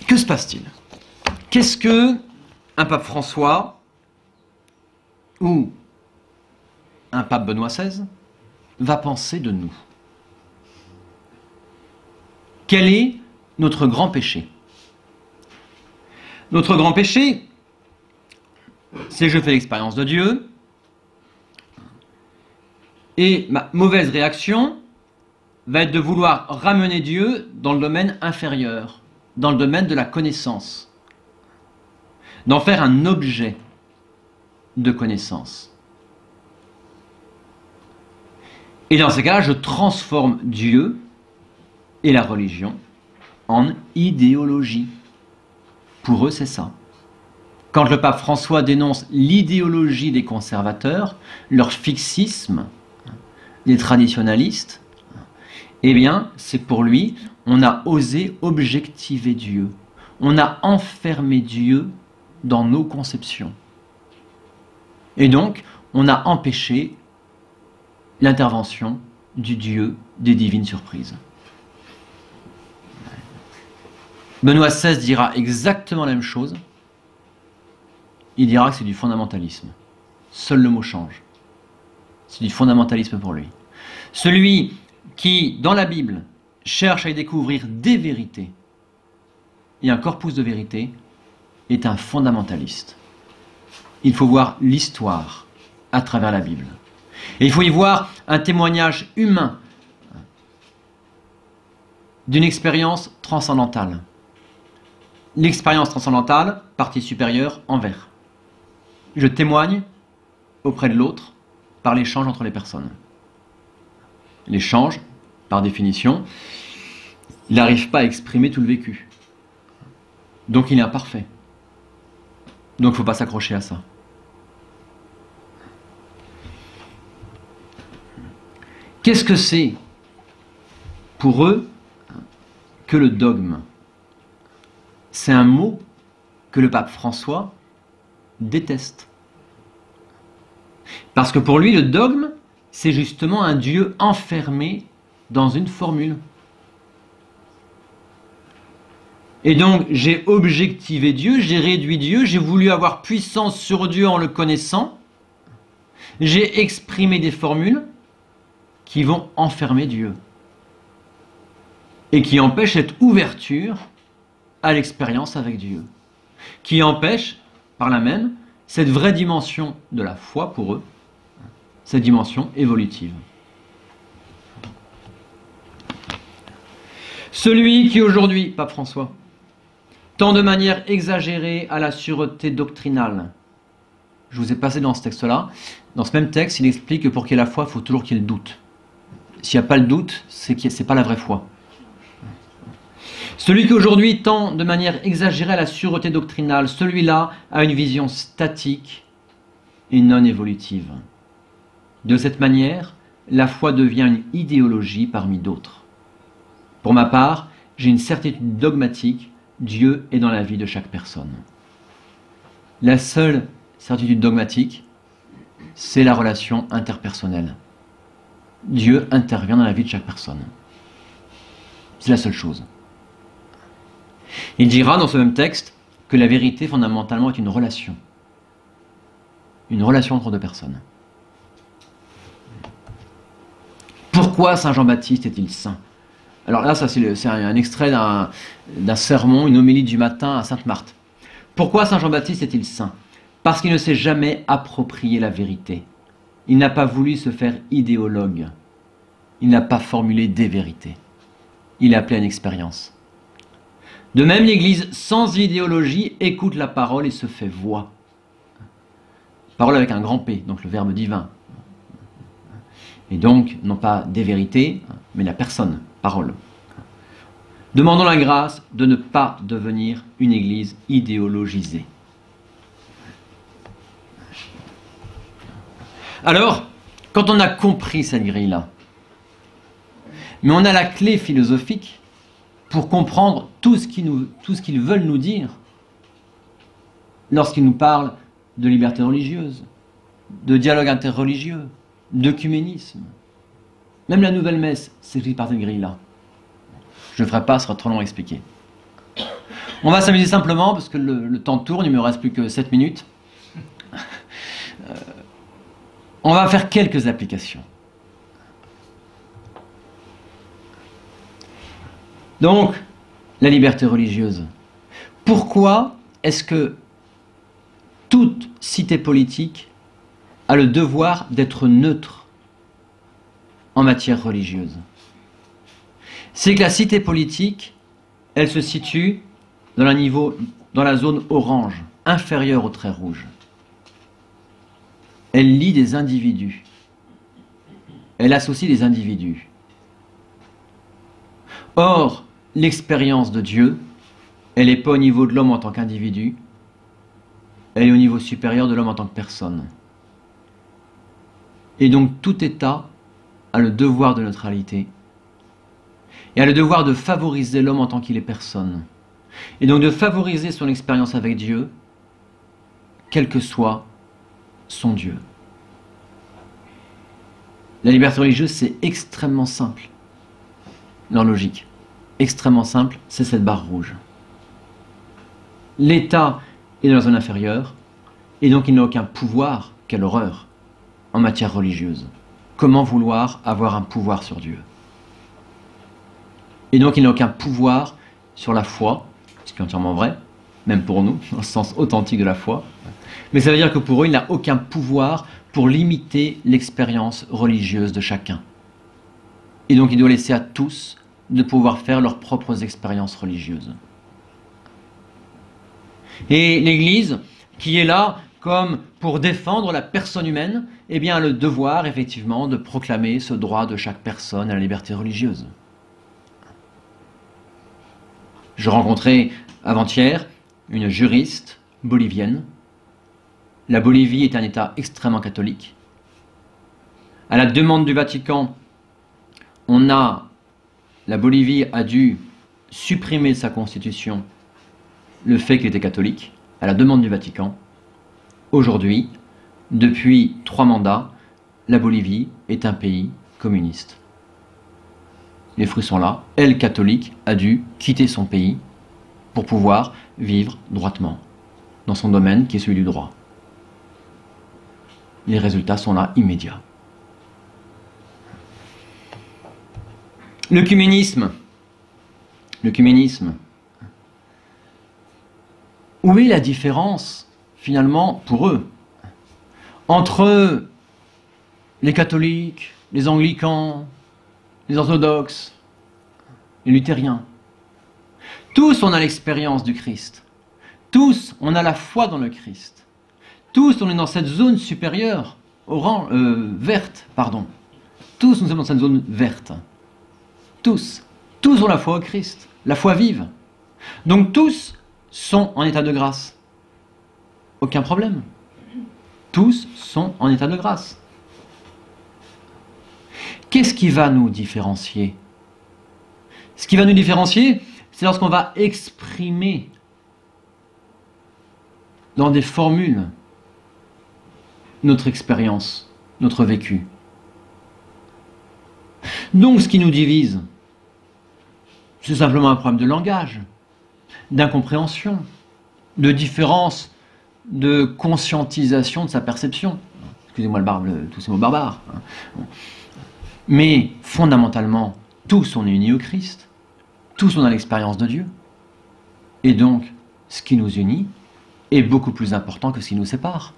que se passe-t-il? Qu'est-ce que un pape François ou un pape Benoît XVI va penser de nous? Quel est notre grand péché? Notre grand péché, c'est je fais l'expérience de Dieu, et ma mauvaise réaction va être de vouloir ramener Dieu dans le domaine inférieur, dans le domaine de la connaissance, d'en faire un objet de connaissance. Et dans ces cas-là, je transforme Dieu et la religion en idéologie. Pour eux, c'est ça. Quand le pape François dénonce l'idéologie des conservateurs, leur fixisme, les traditionalistes, eh bien, c'est pour lui, on a osé objectiver Dieu. On a enfermé Dieu dans nos conceptions. Et donc, on a empêché l'intervention du Dieu des divines surprises. Benoît XVI dira exactement la même chose. Il dira que c'est du fondamentalisme. seul le mot change. C'est du fondamentalisme pour lui. Celui qui, dans la Bible, cherche à y découvrir des vérités et un corpus de vérité est un fondamentaliste. Il faut voir l'histoire à travers la Bible. Et il faut y voir un témoignage humain d'une expérience transcendantale. L'expérience transcendantale, partie supérieure, envers. Je témoigne auprès de l'autre par l'échange entre les personnes. L'échange, par définition, il n'arrive pas à exprimer tout le vécu. Donc il est imparfait. Donc il ne faut pas s'accrocher à ça. Qu'est-ce que c'est pour eux que le dogme? C'est un mot que le pape François déteste. Parce que pour lui, le dogme, c'est justement un Dieu enfermé dans une formule. Et donc, j'ai objectivé Dieu, j'ai réduit Dieu, j'ai voulu avoir puissance sur Dieu en le connaissant. J'ai exprimé des formules qui vont enfermer Dieu. Et qui empêchent cette ouverture à l'expérience avec Dieu. Qui empêchent, par là même, cette vraie dimension de la foi pour eux, cette dimension évolutive. Celui qui aujourd'hui, Pape François, tend de manière exagérée à la sûreté doctrinale. Je vous ai passé dans ce texte-là. Dans ce même texte, il explique que pour qu'il y ait la foi, il faut toujours qu'il y ait le doute. S'il n'y a pas le doute, c'est que ce n'est pas la vraie foi. Celui qui aujourd'hui tend de manière exagérée à la sûreté doctrinale, celui-là a une vision statique et non évolutive. De cette manière, la foi devient une idéologie parmi d'autres. Pour ma part, j'ai une certitude dogmatique, Dieu est dans la vie de chaque personne. La seule certitude dogmatique, c'est la relation interpersonnelle. Dieu intervient dans la vie de chaque personne. C'est la seule chose. Il dira dans ce même texte que la vérité fondamentalement est une relation. Une relation entre deux personnes. Pourquoi Saint Jean-Baptiste est-il saint? Alors là, ça c'est un extrait d'un sermon, une homélie du matin à Sainte-Marthe. Pourquoi Saint Jean-Baptiste est-il saint? Parce qu'il ne s'est jamais approprié la vérité. Il n'a pas voulu se faire idéologue. Il n'a pas formulé des vérités. Il a appelé à une expérience. De même, l'Église sans idéologie écoute la parole et se fait voix. Parole avec un grand P, donc le Verbe divin. Et donc, non pas des vérités, mais la personne, parole. Demandons la grâce de ne pas devenir une Église idéologisée. Alors, quand on a compris cette grille-là, mais on a la clé philosophique pour comprendre tout ce qu'ils veulent nous dire lorsqu'ils nous parlent de liberté religieuse, de dialogue interreligieux, d'œcuménisme. Même la nouvelle messe s'écrit par cette grille-là. Je ne ferai pas, ce sera trop long à expliquer. On va s'amuser simplement, parce que le temps tourne, il ne me reste plus que 7 minutes. On va faire quelques applications. Donc, la liberté religieuse. Pourquoi est-ce que toute cité politique a le devoir d'être neutre en matière religieuse? C'est que la cité politique, elle se situe dans la zone orange, inférieure au trait rouge. Elle lie des individus. Elle associe des individus. Or, l'expérience de Dieu, elle n'est pas au niveau de l'homme en tant qu'individu, elle est au niveau supérieur de l'homme en tant que personne. Et donc tout État a le devoir de neutralité et a le devoir de favoriser l'homme en tant qu'il est personne. Et donc de favoriser son expérience avec Dieu, quel que soit son Dieu. La liberté religieuse, c'est extrêmement simple. Leur logique. Extrêmement simple, c'est cette barre rouge. L'État est dans la zone inférieure, et donc il n'a aucun pouvoir, quelle horreur en matière religieuse. Comment vouloir avoir un pouvoir sur Dieu? Et donc il n'a aucun pouvoir sur la foi, ce qui est entièrement vrai, même pour nous, dans le sens authentique de la foi. Mais ça veut dire que pour eux, il n'a aucun pouvoir pour limiter l'expérience religieuse de chacun. Et donc il doit laisser à tous de pouvoir faire leurs propres expériences religieuses. Et l'Église, qui est là comme pour défendre la personne humaine, eh bien, a le devoir, effectivement, de proclamer ce droit de chaque personne à la liberté religieuse. Je rencontrais avant-hier une juriste bolivienne. La Bolivie est un État extrêmement catholique. À la demande du Vatican, la Bolivie a dû supprimer de sa constitution le fait qu'il était catholique, à la demande du Vatican. Aujourd'hui, depuis 3 mandats, la Bolivie est un pays communiste. Les fruits sont là. Elle, catholique, a dû quitter son pays pour pouvoir vivre droitement dans son domaine qui est celui du droit. Les résultats sont là, immédiats. L'œcuménisme. Où est la différence, finalement, pour eux, entre les catholiques, les anglicans, les orthodoxes, les luthériens? Tous, on a l'expérience du Christ. Tous, on a la foi dans le Christ. Tous, on est dans cette zone supérieure, verte, pardon. Tous, nous sommes dans cette zone verte. Tous ont la foi au Christ, la foi vive. Donc tous sont en état de grâce. Aucun problème. Tous sont en état de grâce. Qu'est-ce qui va nous différencier? Ce qui va nous différencier, c'est lorsqu'on va exprimer dans des formules notre expérience, notre vécu. Donc ce qui nous divise, c'est simplement un problème de langage, d'incompréhension, de différence, de conscientisation de sa perception. Excusez-moi tous ces mots barbares. Mais fondamentalement, tous on est unis au Christ, tous on a l'expérience de Dieu. Et donc, ce qui nous unit est beaucoup plus important que ce qui nous sépare.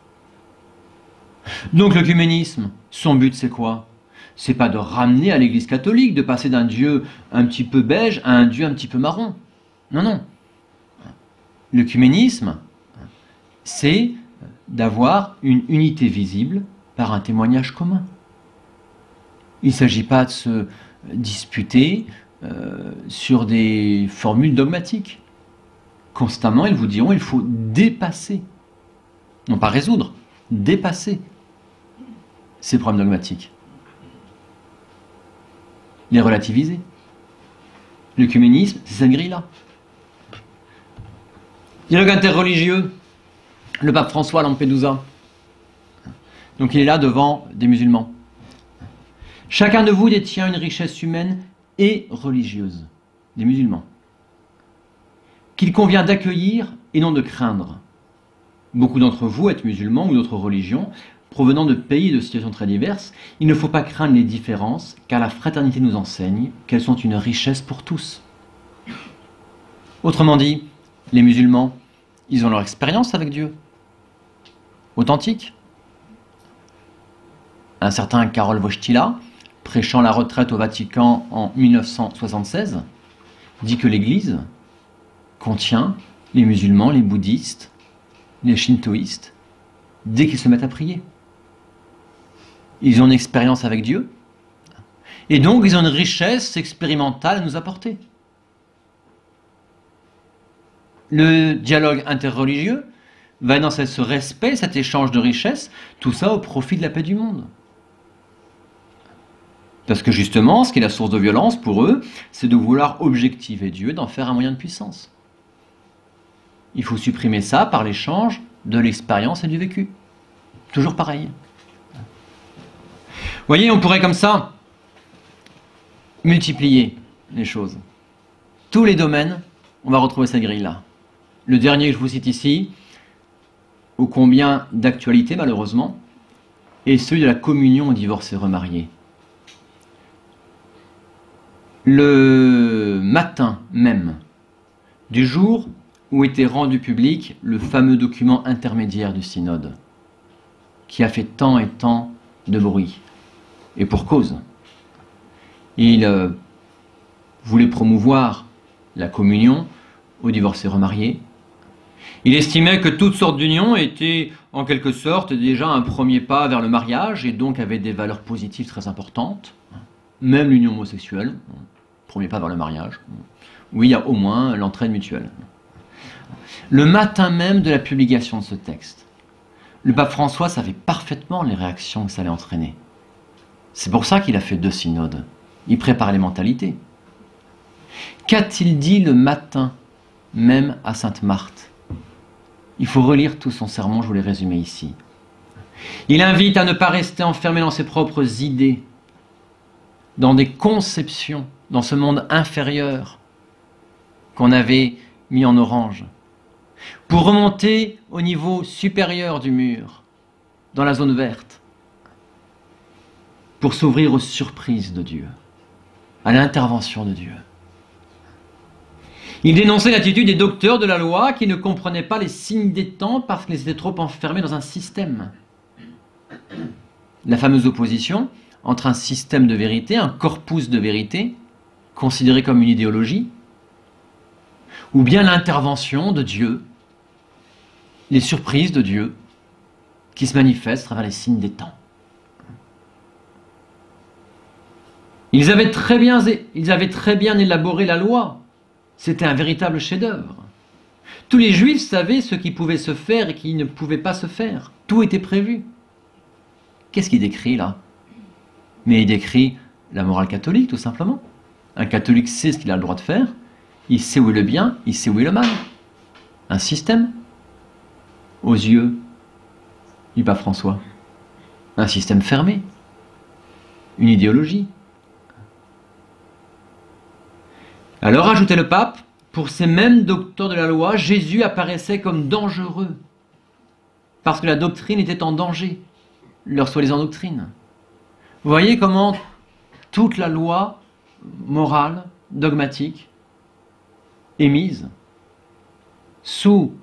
Donc l'œcuménisme, son but c'est quoi? C'est pas de ramener à l'Église catholique, de passer d'un Dieu un petit peu beige à un Dieu un petit peu marron. Non, non. L'œcuménisme, c'est d'avoir une unité visible par un témoignage commun. Il ne s'agit pas de se disputer sur des formules dogmatiques. Constamment, ils vous diront il faut dépasser, non pas résoudre, dépasser ces problèmes dogmatiques. Les relativiser. L'œcuménisme, c'est cette grille-là. Dialogue interreligieux, le pape François à Lampedusa. Donc il est là devant des musulmans. Chacun de vous détient une richesse humaine et religieuse, des musulmans, qu'il convient d'accueillir et non de craindre. Beaucoup d'entre vous êtes musulmans ou d'autres religions, provenant de pays et de situations très diverses. Il ne faut pas craindre les différences, car la fraternité nous enseigne qu'elles sont une richesse pour tous. Autrement dit, les musulmans, ils ont leur expérience avec Dieu, authentique. Un certain Karol Wojtyla, prêchant la retraite au Vatican en 1976, dit que l'Église contient les musulmans, les bouddhistes, les shintoïstes, dès qu'ils se mettent à prier. Ils ont une expérience avec Dieu, et donc ils ont une richesse expérimentale à nous apporter. Le dialogue interreligieux va dans ce respect, cet échange de richesses, tout ça au profit de la paix du monde. Parce que justement, ce qui est la source de violence pour eux, c'est de vouloir objectiver Dieu, d'en faire un moyen de puissance. Il faut supprimer ça par l'échange de l'expérience et du vécu. Toujours pareil. Vous voyez, on pourrait comme ça multiplier les choses. Tous les domaines, on va retrouver cette grille-là. Le dernier que je vous cite ici, ô combien d'actualité malheureusement, est celui de la communion aux divorcés remariés. Le matin même du jour où était rendu public le fameux document intermédiaire du synode, qui a fait tant et tant de bruit, et pour cause. Il voulait promouvoir la communion aux divorcés remariés. Il estimait que toutes sortes d'unions étaient en quelque sorte déjà un premier pas vers le mariage et donc avaient des valeurs positives très importantes. Même l'union homosexuelle, premier pas vers le mariage, où il y a au moins l'entraide mutuelle. Le matin même de la publication de ce texte, le pape François savait parfaitement les réactions que ça allait entraîner. C'est pour ça qu'il a fait 2 synodes. Il prépare les mentalités. Qu'a-t-il dit le matin même à Sainte Marthe? Il faut relire tout son sermon, je vous l'ai résumé ici. Il invite à ne pas rester enfermé dans ses propres idées, dans des conceptions, dans ce monde inférieur qu'on avait mis en orange, pour remonter au niveau supérieur du mur, dans la zone verte, pour s'ouvrir aux surprises de Dieu, à l'intervention de Dieu. Il dénonçait l'attitude des docteurs de la loi qui ne comprenaient pas les signes des temps parce qu'ils étaient trop enfermés dans un système. La fameuse opposition entre un système de vérité, un corpus de vérité, considéré comme une idéologie, ou bien l'intervention de Dieu, les surprises de Dieu qui se manifestent à travers les signes des temps. Ils avaient très bien élaboré la loi. C'était un véritable chef-d'œuvre. Tous les Juifs savaient ce qui pouvait se faire et qui ne pouvait pas se faire. Tout était prévu. Qu'est-ce qu'il décrit là? Mais il décrit la morale catholique, tout simplement. Un catholique sait ce qu'il a le droit de faire. Il sait où est le bien, il sait où est le mal. Un système, aux yeux du pape François. Un système fermé. Une idéologie. Alors, ajoutait le pape, pour ces mêmes docteurs de la loi, Jésus apparaissait comme dangereux, parce que la doctrine était en danger, leur soi-disant doctrine. Vous voyez comment toute la loi morale, dogmatique, est mise sous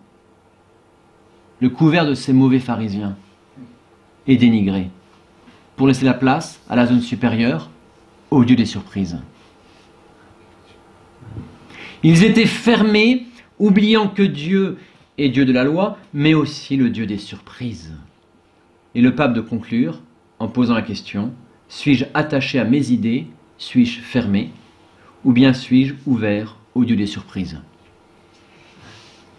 le couvert de ces mauvais pharisiens et dénigrée, pour laisser la place à la zone supérieure, au Dieu des surprises. Ils étaient fermés, oubliant que Dieu est Dieu de la loi, mais aussi le Dieu des surprises. Et le pape de conclure en posant la question, suis-je attaché à mes idées, suis-je fermé, ou bien suis-je ouvert au Dieu des surprises?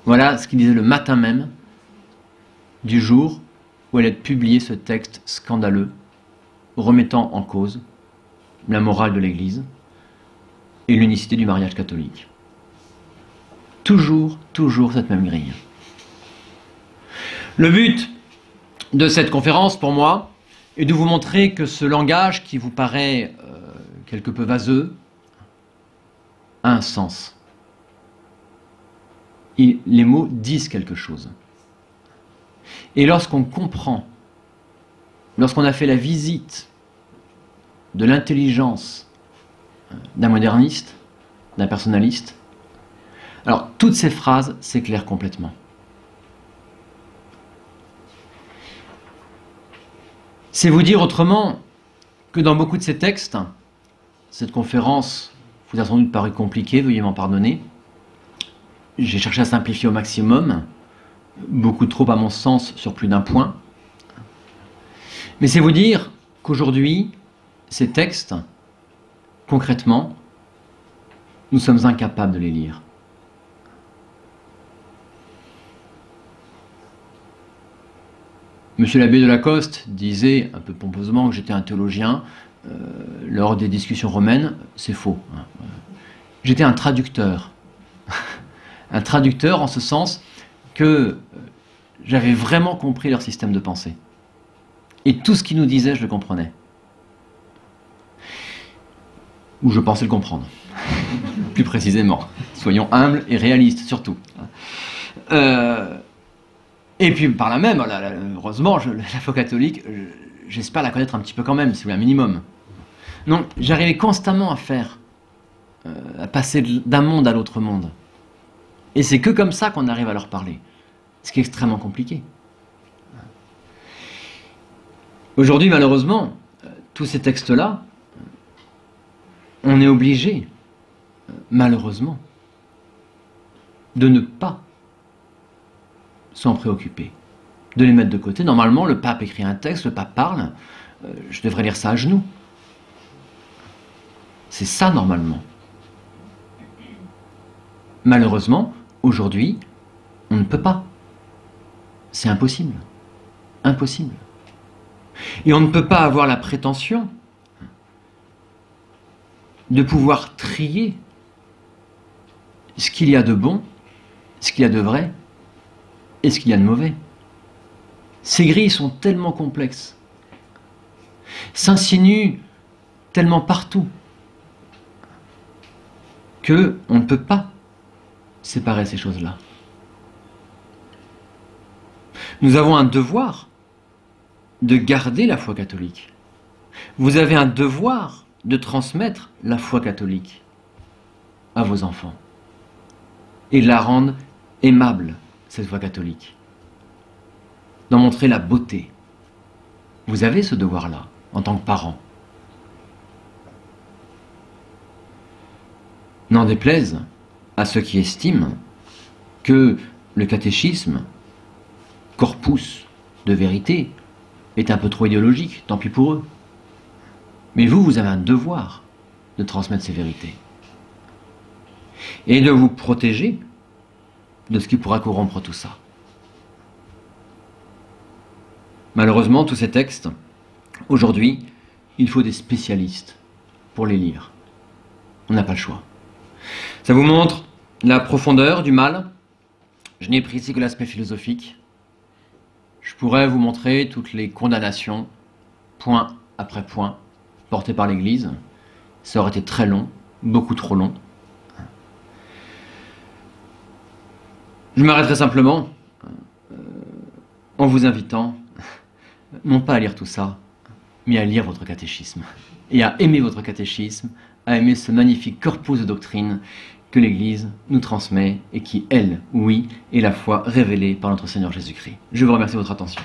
Voilà ce qu'il disait le matin même du jour où allait être publié ce texte scandaleux, remettant en cause la morale de l'Église et l'unicité du mariage catholique. Toujours cette même grille. Le but de cette conférence, pour moi, est de vous montrer que ce langage qui vous paraît quelque peu vaseux a un sens. Les mots disent quelque chose. Et lorsqu'on comprend, lorsqu'on a fait la visite de l'intelligence d'un moderniste, d'un personnaliste, alors, toutes ces phrases s'éclairent complètement. C'est vous dire autrement que dans beaucoup de ces textes, cette conférence vous a sans doute paru compliquée, veuillez m'en pardonner. J'ai cherché à simplifier au maximum, beaucoup trop à mon sens sur plus d'un point. Mais c'est vous dire qu'aujourd'hui, ces textes, concrètement, nous sommes incapables de les lire. Monsieur l'abbé de Lacoste disait un peu pompeusement que j'étais un théologien lors des discussions romaines. C'est faux. J'étais un traducteur. Un traducteur en ce sens que j'avais vraiment compris leur système de pensée. Et tout ce qu'ils nous disaient, je le comprenais. Ou je pensais le comprendre. Plus précisément. Soyons humbles et réalistes, surtout. Et puis par là même, heureusement, la foi catholique, j'espère la connaître un petit peu quand même, si vous voulez, un minimum. Non, j'arrivais constamment à passer d'un monde à l'autre monde. Et c'est que comme ça qu'on arrive à leur parler. Ce qui est extrêmement compliqué. Aujourd'hui, malheureusement, tous ces textes-là, on est obligé, malheureusement, de ne pas s'en préoccuper, de les mettre de côté. Normalement, le pape écrit un texte, le pape parle, je devrais lire ça à genoux. C'est ça, normalement. Malheureusement, aujourd'hui, on ne peut pas. C'est impossible. Impossible. Et on ne peut pas avoir la prétention de pouvoir trier ce qu'il y a de bon, ce qu'il y a de vrai et ce qu'il y a de mauvais. Ces grilles sont tellement complexes, s'insinuent tellement partout, que on ne peut pas séparer ces choses-là. Nous avons un devoir de garder la foi catholique. Vous avez un devoir de transmettre la foi catholique à vos enfants et de la rendre aimable, cette foi catholique, d'en montrer la beauté. Vous avez ce devoir-là en tant que parent. N'en déplaise à ceux qui estiment que le catéchisme, corpus de vérité, est un peu trop idéologique, tant pis pour eux. Mais vous, vous avez un devoir de transmettre ces vérités. Et de vous protéger de ce qui pourra corrompre tout ça. Malheureusement, tous ces textes, aujourd'hui, il faut des spécialistes pour les lire. On n'a pas le choix. Ça vous montre la profondeur du mal. Je n'ai pris ici que l'aspect philosophique. Je pourrais vous montrer toutes les condamnations, point après point, portées par l'Église. Ça aurait été très long, beaucoup trop long. Je m'arrêterai simplement en vous invitant, non pas à lire tout ça, mais à lire votre catéchisme. Et à aimer votre catéchisme, à aimer ce magnifique corpus de doctrine que l'Église nous transmet et qui, elle, oui, est la foi révélée par notre Seigneur Jésus-Christ. Je vous remercie de votre attention.